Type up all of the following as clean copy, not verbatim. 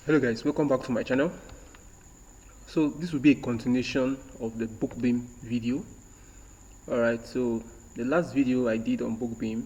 Hello guys, welcome back to my channel. So this will be a continuation of the BookBeam video. Alright, so the last video I did on BookBeam,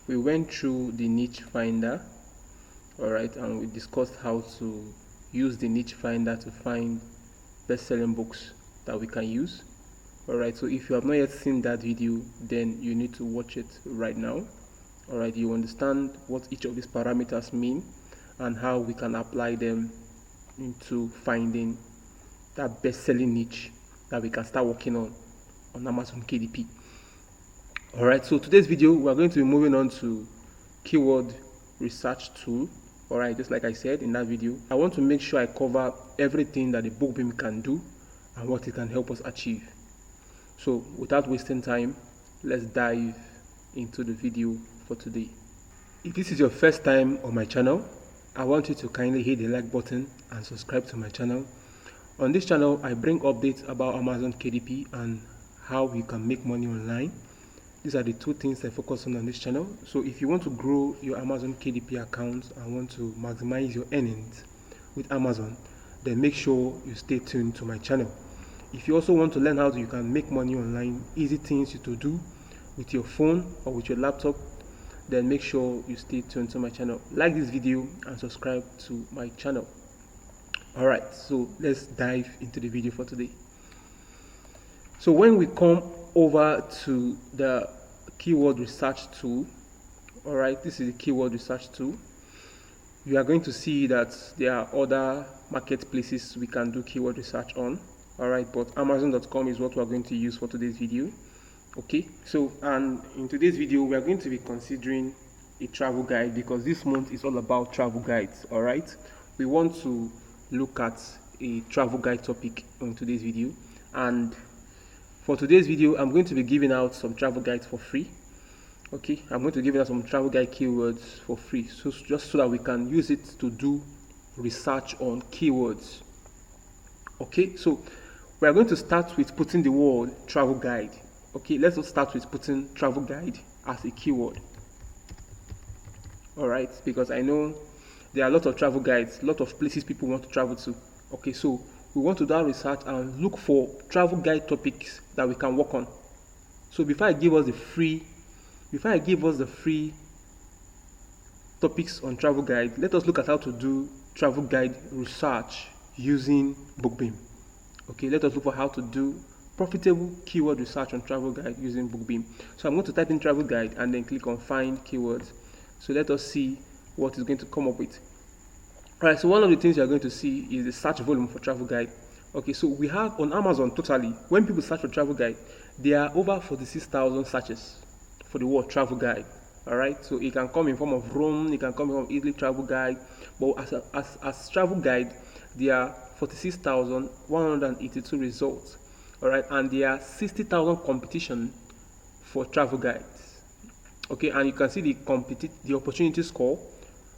we went through the niche finder. Alright, and we discussed how to use the niche finder to find best-selling books that we can use. Alright, so if you have not yet seen that video, then you need to watch it right now. Alright, you understand what each of these parameters mean and how we can apply them into finding that best-selling niche that we can start working on Amazon KDP. Alright, so today's video we are going to be moving on to keyword research tool. Alright, just like I said in that video, I want to make sure I cover everything that the BookBeam can do and what it can help us achieve. So without wasting time, let's dive into the video for today. If this is your first time on my channel, I want you to kindly hit the like button and subscribe to my channel. On this channel, I bring updates about Amazon KDP and how you can make money online. These are the two things I focus on this channel. So if you want to grow your Amazon KDP account and want to maximize your earnings with Amazon, then make sure you stay tuned to my channel. If you also want to learn how you can make money online, easy things to do with your phone or with your laptop, then make sure you stay tuned to my channel. Like this video and subscribe to my channel. Alright, so let's dive into the video for today. So when we come over to the keyword research tool, alright, this is the keyword research tool. You are going to see that there are other marketplaces we can do keyword research on. Alright, but Amazon.com is what we are going to use for today's video. Okay, so and in today's video we are going to be considering a travel guide, because this month is all about travel guides. All right, we want to look at a travel guide topic on today's video, and for today's video I'm going to be giving out some travel guides for free. Okay, I'm going to give out some travel guide keywords for free, so just so that we can use it to do research on keywords. Okay, so we are going to start with putting the word travel guide. Okay, let's just start with putting travel guide as a keyword. Alright, because I know there are a lot of travel guides, a lot of places people want to travel to. Okay, so we want to do our research and look for travel guide topics that we can work on. So before I give us the free topics on travel guide, let us look at how to do travel guide research using BookBeam. Okay, let us look for how to do profitable keyword research on travel guide using BookBeam. So I'm going to type in travel guide and then click on find keywords. So let us see what is going to come up with. Alright, so one of the things you are going to see is the search volume for travel guide. Okay, so we have on Amazon totally, when people search for travel guide, there are over 46,000 searches for the word travel guide. Alright, so it can come in form of Rome, it can come in form of Italy travel guide, but as travel guide, there are 46,182 results. Alright, and there are 60,000 competition for travel guides. Okay, and you can see the opportunity score.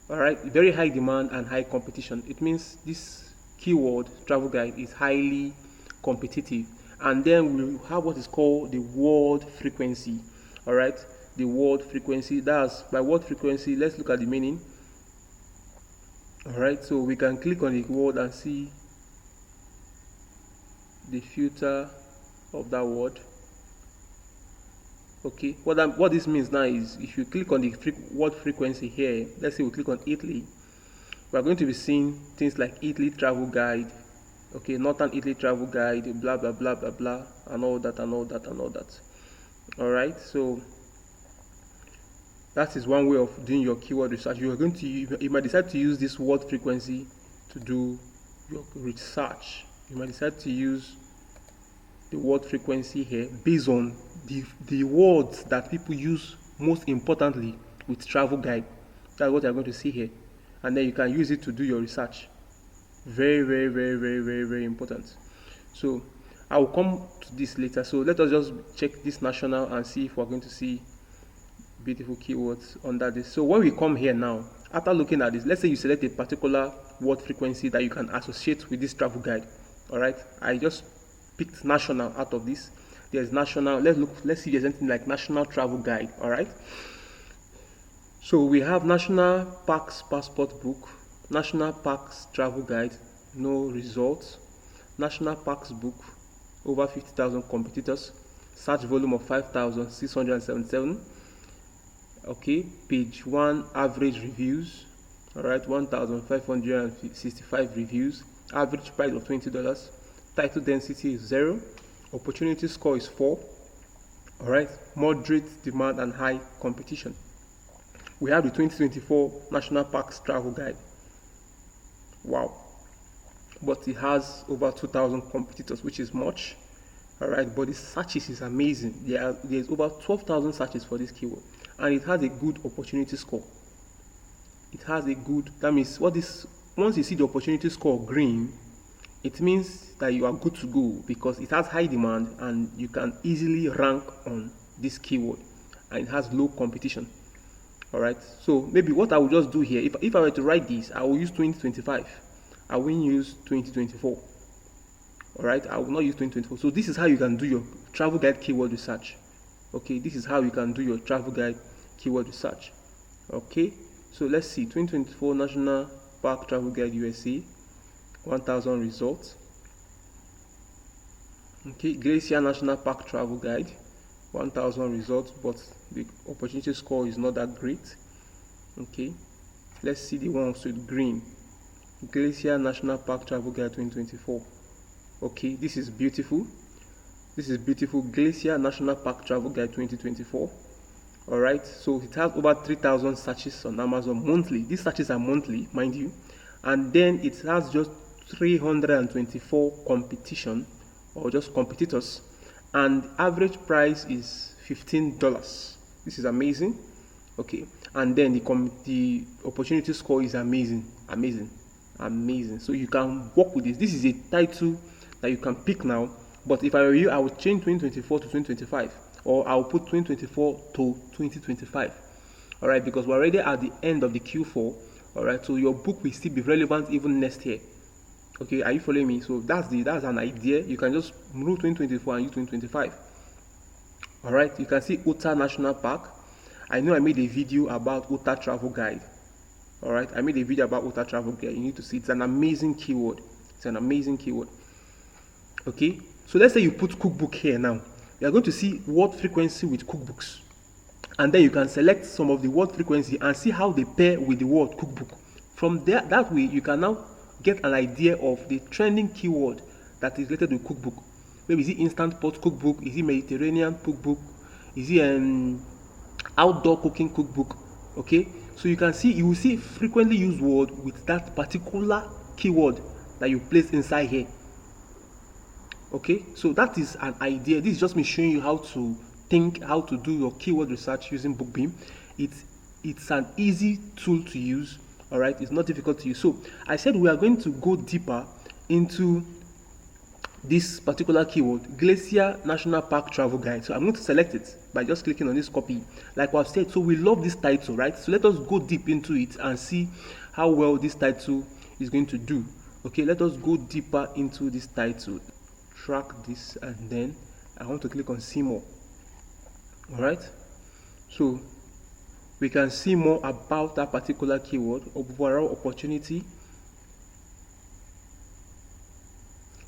Alright, very high demand and high competition. It means this keyword travel guide is highly competitive. And then we have what is called the word frequency. Alright, the word frequency. That's by word frequency. Let's look at the meaning. Alright, so we can click on the word and see the filter of that word. Okay, what this means now is if you click on the word frequency here, let's say we click on Italy, we are going to be seeing things like Italy travel guide, okay, Northern Italy travel guide, blah blah blah blah blah, and all that and all that and all that. Alright, so that is one way of doing your keyword research. You might decide to use this word frequency to do your research. You might decide to use the word frequency here based on the words that people use most importantly with travel guide. That's what you're going to see here, and then you can use it to do your research. Very, very, very, very, very, very important. So I will come to this later. So let us just check this national and see if we're going to see beautiful keywords under this. So when we come here now, after looking at this, let's say you select a particular word frequency that you can associate with this travel guide. All right, I just picked national out of this. There's national. Let's see if there's anything like national travel guide. All right, so we have national parks passport book. National Parks Travel Guide, no results. National Parks Book, over 50,000 competitors. Search volume of 5,677. Okay, page 1 average reviews. Alright, 1,565 reviews. Average price of $20. Title density is 0. Opportunity score is 4. Alright, moderate demand and high competition. We have the 2024 National Parks Travel Guide. Wow. But it has over 2,000 competitors, which is much. Alright, but the searches is amazing. There's over 12,000 searches for this keyword, and it has a good opportunity score. It has a good, that means once you see the opportunity score green, it means that you are good to go, because it has high demand and you can easily rank on this keyword, and it has low competition. Alright, so maybe what I will just do here, if I were to write this, I will use 2025. I won't use 2024. Alright, I will not use 2024. So this is how you can do your travel guide keyword research. Okay, this is how you can do your travel guide keyword research. Okay, so let's see. 2024 National Park Travel Guide USA, 1,000 results. Okay, Glacier National Park Travel Guide, 1,000 results, but the opportunity score is not that great. Okay, let's see the ones with green. Glacier National Park Travel Guide 2024. Okay, this is beautiful. This is beautiful. Glacier National Park Travel Guide 2024. Alright, so it has over 3,000 searches on Amazon monthly. These searches are monthly, mind you. And then it has just 324 competition, or just competitors, and average price is $15. This is amazing. Okay, and then the opportunity score is amazing. So you can work with this. This is a title that you can pick now, but if I were you, I would change 2024 to 2025, or I'll put 2024 to 2025. All right, because we're already at the end of the Q4. All right, so your book will still be relevant even next year. Okay, are you following me? So that's an idea. You can just move 2024 and use 2025. All right, you can see Utah National Park. I know I made a video about Utah Travel Guide. All right, I made a video about Utah Travel Guide. You need to see. It's an amazing keyword. It's an amazing keyword. Okay, so let's say you put cookbook here now. You are going to see word frequency with cookbooks, and then you can select some of the word frequency and see how they pair with the word cookbook. From there, that way you can now get an idea of the trending keyword that is related to cookbook. Maybe is it instant pot cookbook? Is it Mediterranean cookbook? Is it an outdoor cooking cookbook? Okay, so you will see frequently used word with that particular keyword that you place inside here. Okay, so that is an idea. This is just me showing you how to think, how to do your keyword research using BookBeam. It's an easy tool to use. All right, it's not difficult to use. So I said we are going to go deeper into this particular keyword, Glacier National Park Travel Guide. So I'm going to select it by just clicking on this copy. Like I've said, so we love this title, right? So let us go deep into it and see how well this title is going to do. Okay, let us go deeper into this title. Track this, and then I want to click on see more. All right, so we can see more about that particular keyword. Overall opportunity,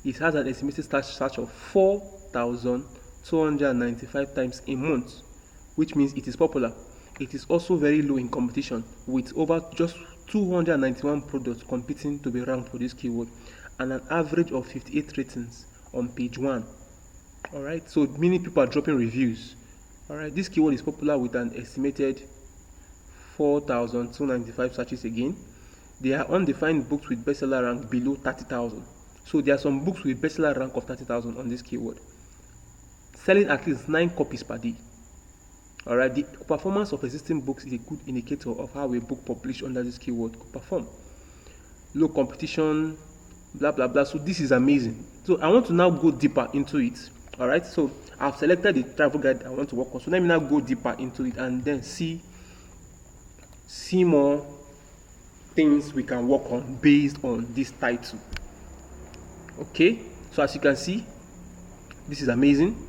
it has an estimated search of 4,295 times a month, which means it is popular. It is also very low in competition, with over just 291 products competing to be ranked for this keyword, and an average of 58 ratings on page 1. All right, so many people are dropping reviews. All right, this keyword is popular with an estimated 4,295 searches. Again, there are undefined books with bestseller rank below 30,000. So there are some books with bestseller rank of 30,000 on this keyword, selling at least 9 copies per day. All right, the performance of existing books is a good indicator of how a book published under this keyword could perform. Low competition, blah blah blah. So this is amazing. So I want to now go deeper into it. All right, so I've selected the travel guide I want to work on. So let me now go deeper into it and then see more things we can work on based on this title. Okay, so as you can see, this is amazing.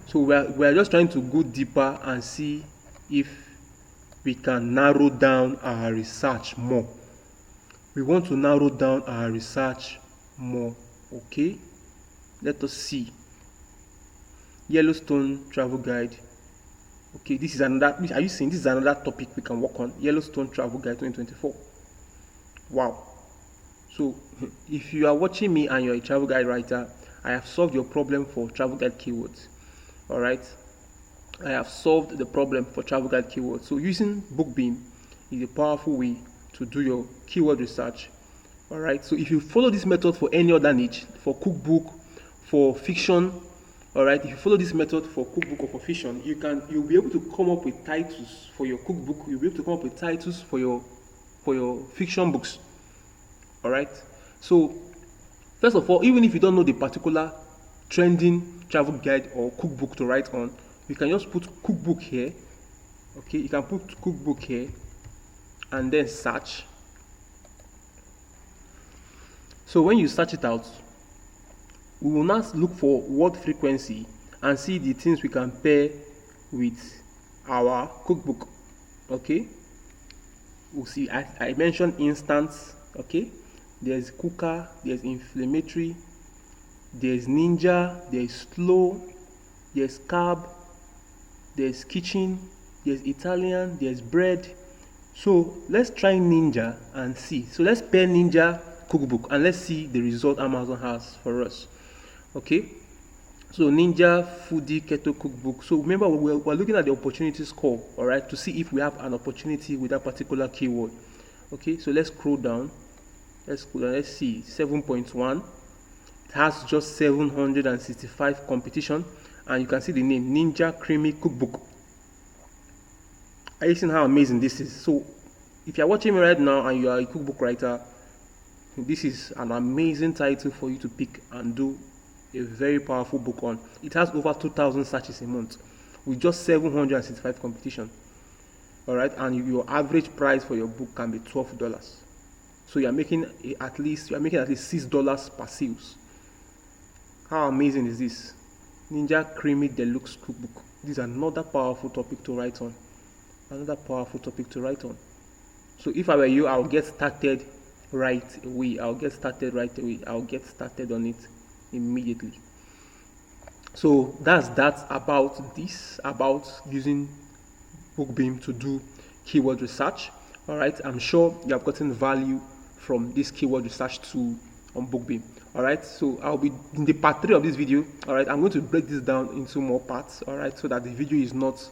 So we're just trying to go deeper and see if we can narrow down our research more. we want to narrow down our research more. Okay, let us see. Yellowstone travel guide. Okay, this is another, are you seeing, this is another topic we can work on. Yellowstone travel guide 2024. Wow. So if you are watching me and you're a travel guide writer, I have solved your problem for travel guide keywords. All right, I have solved the problem for travel guide keywords. So using BookBeam is a powerful way to do your keyword research. All right, so if you follow this method for any other niche, for cookbook, for fiction, all right, if you follow this method for cookbook or for fiction, you'll be able to come up with titles for your cookbook. You'll be able to come up with titles for your fiction books. All right, so first of all, even if you don't know the particular trending travel guide or cookbook to write on, you can just put cookbook here. Okay, you can put cookbook here and then search. So when you search it out, we will now look for word frequency and see the things we can pair with our cookbook. Okay, we'll see, I mentioned instance. Okay, there's cooker, there's inflammatory, there's ninja, there's slow, there's carb, there's kitchen, there's Italian, there's bread. So let's try ninja and see. So let's pair ninja cookbook and let's see the result Amazon has for us. Okay, so ninja foodie keto cookbook. So remember, we're looking at the opportunity score, all right, to see if we have an opportunity with that particular keyword. Okay, so let's scroll down. Let's see 7.1. It has just 765 competition, and you can see the name Ninja Creamy Cookbook. Are you seeing how amazing this is? So if you're watching me right now and you are a cookbook writer, this is an amazing title for you to pick and do a very powerful book on. It has over 2,000 searches a month with just 765 competition. All right, and your average price for your book can be $12. So you're making at least $6 per sales. How amazing is this? Ninja Creamy Deluxe Cookbook. This is another powerful topic to write on. So if I were you, I'll get started right away. I'll get started on it immediately. So that's about using BookBeam to do keyword research. All right, I'm sure you have gotten value from this keyword research tool on BookBeam. All right, so I'll be in the part 3 of this video. All right, I'm going to break this down into more parts. All right, so that the video is not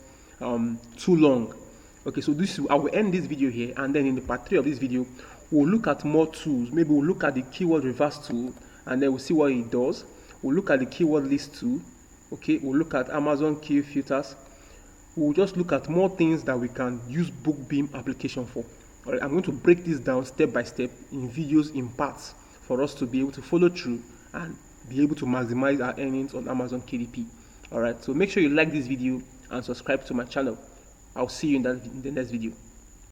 too long. Okay, so I will end this video here, and then in the part 3 of this video, we'll look at more tools. Maybe we'll look at the keyword reverse tool, and then we'll see what it does. We'll look at the keyword list tool. Okay, we'll look at Amazon key filters. We'll just look at more things that we can use BookBeam application for. All right, I'm going to break this down step by step in videos, in parts, for us to be able to follow through and be able to maximize our earnings on Amazon KDP. All right, so make sure you like this video and subscribe to my channel. I'll see you in the next video.